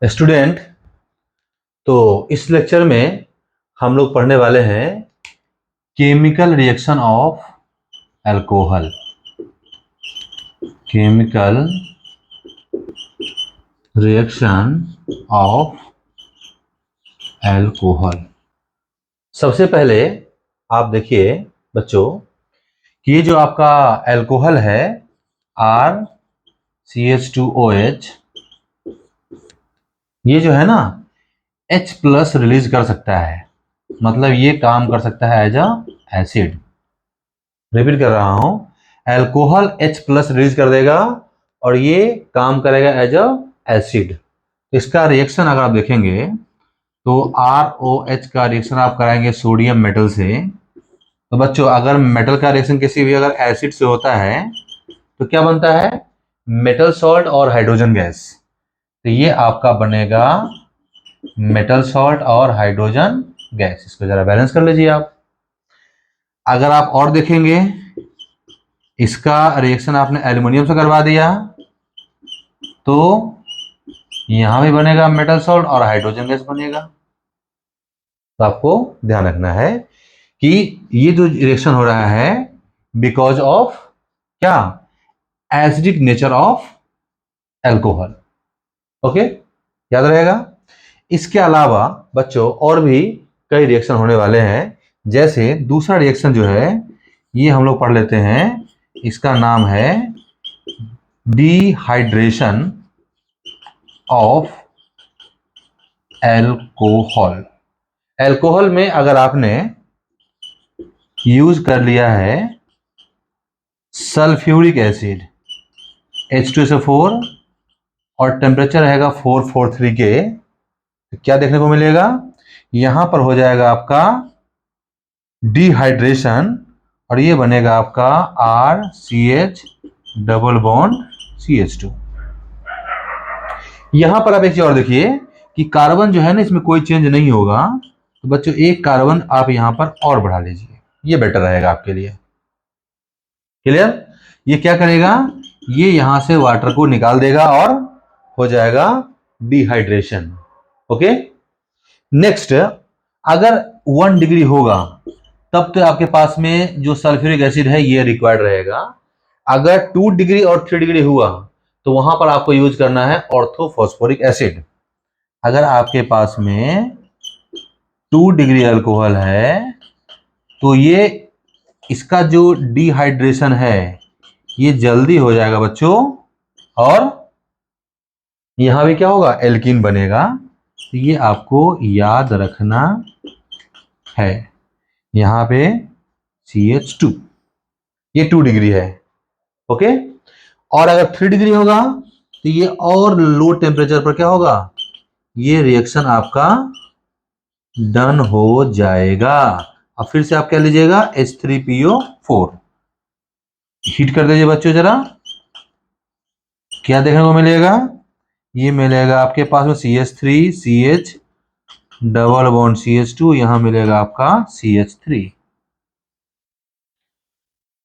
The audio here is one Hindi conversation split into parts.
स्टूडेंट, तो इस लेक्चर में हम लोग पढ़ने वाले हैं chemical reaction of alcohol. Chemical reaction of alcohol. सबसे पहले आप देखिए बच्चों कि ये जो आपका अल्कोहल है RCH2OH, ये जो है ना H+ रिलीज कर सकता है, मतलब ये काम कर सकता है एज अ एसिड। रिपीट कर रहा हूं, अल्कोहल H+ रिलीज कर देगा और ये काम करेगा एज अ एसिड। इसका रिएक्शन अगर आप देखेंगे तो ROH का रिएक्शन आप कराएंगे सोडियम मेटल से। तो बच्चों, अगर मेटल का रिएक्शन किसी भी अगर एसिड से होता है तो क्या बनता है? मेटल सॉल्ट और हाइड्रोजन गैस। तो ये आपका बनेगा मेटल सॉल्ट और हाइड्रोजन गैस। इसको जरा बैलेंस कर लीजिए आप। अगर आप और देखेंगे, इसका रिएक्शन आपने एल्युमिनियम से करवा दिया तो यहां भी बनेगा मेटल सॉल्ट और हाइड्रोजन गैस बनेगा। तो आपको ध्यान रखना है कि ये जो रिएक्शन हो रहा है बिकॉज ऑफ क्या? Acidic nature of alcohol. Okay, याद रहेगा। इसके अलावा बच्चों और भी कई रिएक्शन होने वाले हैं। जैसे दूसरा रिएक्शन जो है ये हम लोग पढ़ लेते हैं, इसका नाम है डिहाइड्रेशन ऑफ अल्कोहल। अल्कोहल में अगर आपने यूज कर लिया है सल्फ्यूरिक एसिड H2SO4 और टेम्परेचर रहेगा 443 के, तो क्या देखने को मिलेगा? यहां पर हो जाएगा आपका डिहाइड्रेशन और ये बनेगा आपका RCH डबल बॉन्ड CH2। यहां पर आप एक चीज और देखिए कि कार्बन जो है ना, इसमें कोई चेंज नहीं होगा। तो बच्चों, एक कार्बन आप यहां पर और बढ़ा लीजिए, ये बेटर रहेगा आपके लिए। क्लियर? ये क्या करेगा? ये यहां से वाटर को निकाल देगा और हो जाएगा डिहाइड्रेशन। ओके, नेक्स्ट, अगर 1 डिग्री होगा तब तो आपके पास में जो सल्फ्यूरिक एसिड है ये रिक्वायर्ड रहेगा। अगर 2 डिग्री और 3 डिग्री हुआ तो वहां पर आपको यूज करना है ऑर्थोफॉस्फोरिक एसिड। अगर आपके पास में 2 डिग्री अल्कोहल है तो ये इसका जो डिहाइड्रेशन है ये जल्दी हो जाएगा बच्चों, और यहां भी क्या होगा? एल्कीन बनेगा। तो ये आपको याद रखना है। यहां पे CH2, ये 2 डिग्री है। ओके, और अगर 3 डिग्री होगा तो ये और लो टेम्परेचर पर क्या होगा? ये रिएक्शन आपका डन हो जाएगा। अब फिर से आप क्या लीजिएगा? H3PO4 हीट कर दीजिए बच्चों जरा। क्या देखने को मिलेगा? ये मिलेगा आपके पास में CH3 CH double bond CH2, यहां मिलेगा आपका CH3।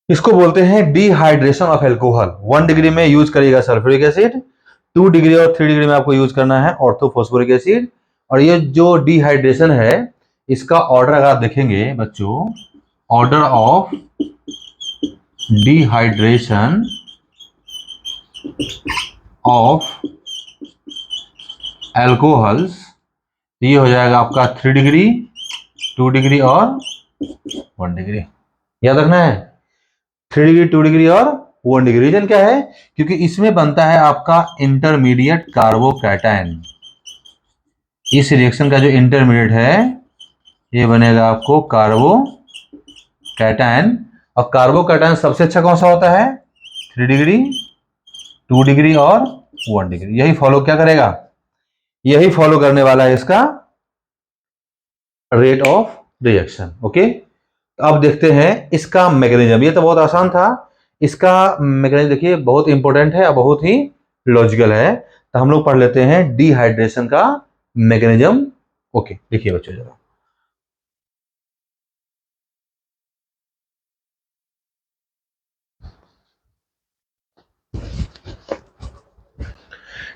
इसको बोलते हैं डिहाइड्रेशन ऑफ अल्कोहल। 1 डिग्री में यूज करिएगा सल्फ्यूरिक एसिड, 2 डिग्री और 3 डिग्री में आपको यूज करना है ऑर्थोफॉस्फोरिक एसिड। और ये जो डिहाइड्रेशन है इसका ऑर्डर अगर आप देखेंगे बच्चों, order of dehydration of alcohols, ये हो जाएगा आपका 3 डिग्री, 2 डिग्री और 1 डिग्री। याद रखना है, 3 डिग्री, 2 डिग्री और 1 डिग्री। रीजन क्या है? क्योंकि इसमें बनता है आपका इंटरमीडिएट कार्बोकैटायन। इस रिएक्शन का जो इंटरमीडिएट है ये बनेगा आपको कार्बोकैटायन। और कार्बोकैटायन सबसे अच्छा कौन सा होता है? 3 डिग्री, 2 डिग्री और 1 डिग्री। यही फॉलो क्या करेगा? यही फॉलो करने वाला है इसका रेट ऑफ रिएक्शन। ओके, अब देखते हैं इसका मैकेनिज्म। ये तो बहुत आसान था। इसका मैकेनिज्म देखिए बहुत इंपॉर्टेंट है और बहुत ही लॉजिकल है। तो हम लोग पढ़ लेते हैं डिहाइड्रेशन का मैकेनिज्म। ओके, देखिए बच्चों जरा।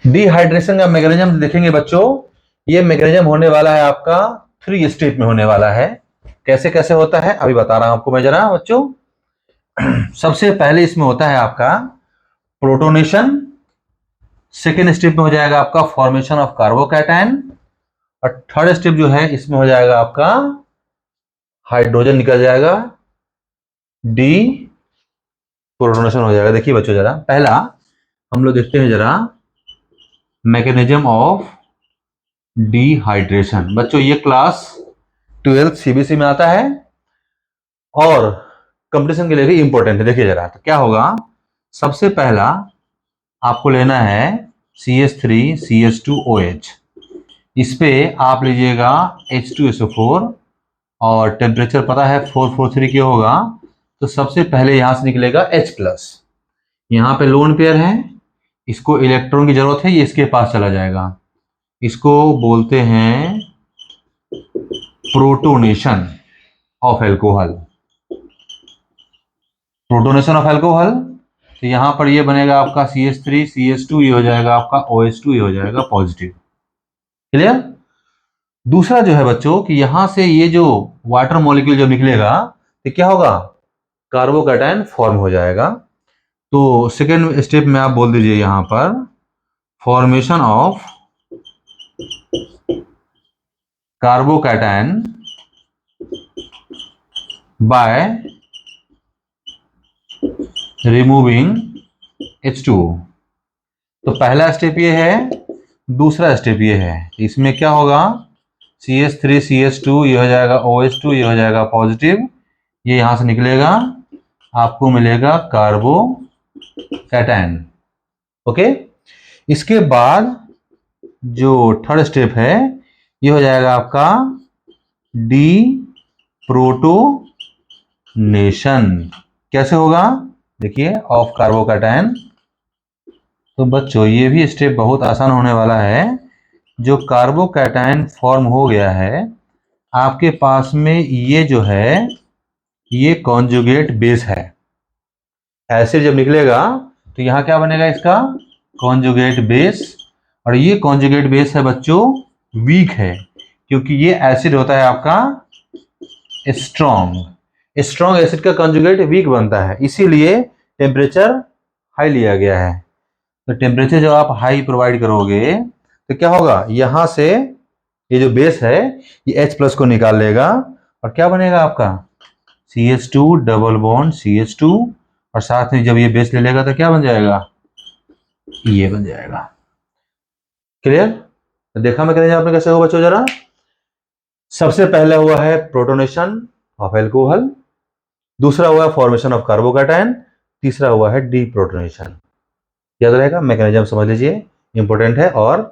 डिहाइड्रेशन का मैकेनिज्म देखेंगे बच्चों। ये मैकेनिज्म होने वाला है आपका 3 स्टेप में होने वाला है। कैसे कैसे होता है अभी बता रहा हूं आपको मैं जरा बच्चों। सबसे पहले इसमें होता है आपका प्रोटोनेशन, सेकेंड स्टेप में हो जाएगा आपका फॉर्मेशन ऑफ कार्बोकैटायन, और थर्ड स्टेप जो है इसमें हो जाएगा आपका हाइड्रोजन निकल जाएगा, डी प्रोटोनेशन हो जाएगा। देखिए बच्चों जरा पहला हम लोग देखते हैं जरा मैकेनिज्म ऑफ डिहाइड्रेशन। बच्चों ये क्लास 12 सीबीएसई में आता है और कंपटीशन के लिए भी इंपॉर्टेंट है। देखिए जरा तो क्या होगा, सबसे पहला आपको लेना है CH3CH2OH। इस पे आप लीजिएगा H2SO4 और टेम्परेचर पता है 443 क्या होगा, तो सबसे पहले यहां से निकलेगा H+। यहाँ पे लोन पेयर है, इसको इलेक्ट्रॉन की जरूरत है, ये इसके पास चला जाएगा। इसको बोलते हैं protonation of alcohol. Protonation of alcohol, तो यहां पर ये बनेगा आपका CH3CH2, ये हो जाएगा आपका OH2, ये हो जाएगा पॉजिटिव। क्लियर। दूसरा जो है बच्चों कि यहां से ये जो वाटर मॉलिक्यूल जब निकलेगा तो क्या होगा, कार्बोकैटायन फॉर्म हो जाएगा। तो सेकेंड स्टेप में आप बोल दीजिए यहां पर formation of carbocation by removing H2O। तो पहला स्टेप ये है, दूसरा स्टेप ये है। इसमें क्या होगा, CH3CH2 ये हो जाएगा OH2, ये हो जाएगा पॉजिटिव, ये यहां से निकलेगा, आपको मिलेगा कार्बोकैटायन। ओके। इसके बाद जो थर्ड स्टेप है ये हो जाएगा आपका डी प्रोटोनेशन। कैसे होगा, देखिए ऑफ कार्बोकैटायन। तो बच्चों ये भी स्टेप बहुत आसान होने वाला है। जो कार्बोकैटायन फॉर्म हो गया है आपके पास में, ये जो है ये कॉन्जुगेट बेस है। एसिड जब निकलेगा तो यहां क्या बनेगा, इसका कॉन्जुगेट बेस। और ये कॉन्जुगेट बेस है बच्चों वीक है, क्योंकि ये एसिड होता है आपका स्ट्रॉन्ग। स्ट्रॉन्ग एसिड का कॉन्जुगेट वीक बनता है, इसीलिए टेम्परेचर हाई लिया गया है। तो टेम्परेचर जब आप हाई प्रोवाइड करोगे तो क्या होगा, यहां से ये जो बेस है ये H+ को निकाल लेगा और क्या बनेगा आपका CH2 डबल बॉन्ड CH2, और साथ में जब ये बेस ले लेगा तो क्या बन जाएगा, ये बन जाएगा। क्लियर। तो देखा मैकेनिज्म आपने कैसे हो बच्चों जरा। सबसे पहले हुआ है प्रोटोनेशन ऑफ एल्कोहल, दूसरा हुआ है फॉर्मेशन ऑफ कार्बोकैटायन, तीसरा हुआ है डीप्रोटोनेशन। याद रहेगा, मैकेनिज्म समझ लीजिए, इंपॉर्टेंट है और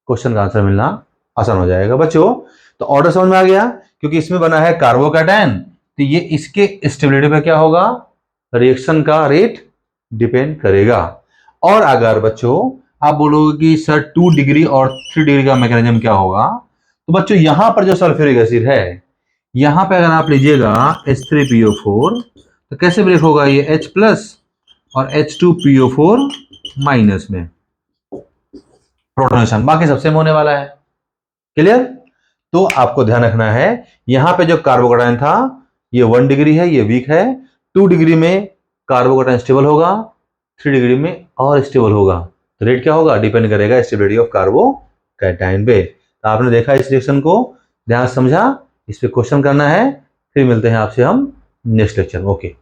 क्वेश्चन का आंसर मिलना आसान हो जाएगा बच्चों। तो ऑर्डर समझ में आ गया, क्योंकि इसमें बना है कार्बोकैटायन, तो ये इसके स्टेबिलिटी पे क्या होगा, रिएक्शन का रेट डिपेंड करेगा। और अगर बच्चों आप बोलोगे कि सर 2 डिग्री और 3 डिग्री का मैकेनिज्म क्या होगा, तो बच्चों यहां पर जो सल्फ्यूरिक एसिड है, यहां पे अगर आप लीजिएगा H3PO4 तो कैसे ब्रेक होगा, ये H+ और H2PO4 माइनस में प्रोटोनेशन, बाकी सबसे में होने वाला है। क्लियर। तो आपको ध्यान रखना है, यहां पे जो कार्बोकैटायन था ये 1 डिग्री है, ये वीक है। 2 डिग्री में कार्बोकैटायन स्टेबल होगा, 3 डिग्री में और स्टेबल होगा। तो रेट क्या होगा, डिपेंड करेगा स्टेबिलिटी ऑफ कार्बोकैटायन पे। तो आपने देखा इस रिएक्शन को, ध्यान समझा, इस पे क्वेश्चन करना है, फिर मिलते हैं आपसे हम नेक्स्ट लेक्चर में। ओके।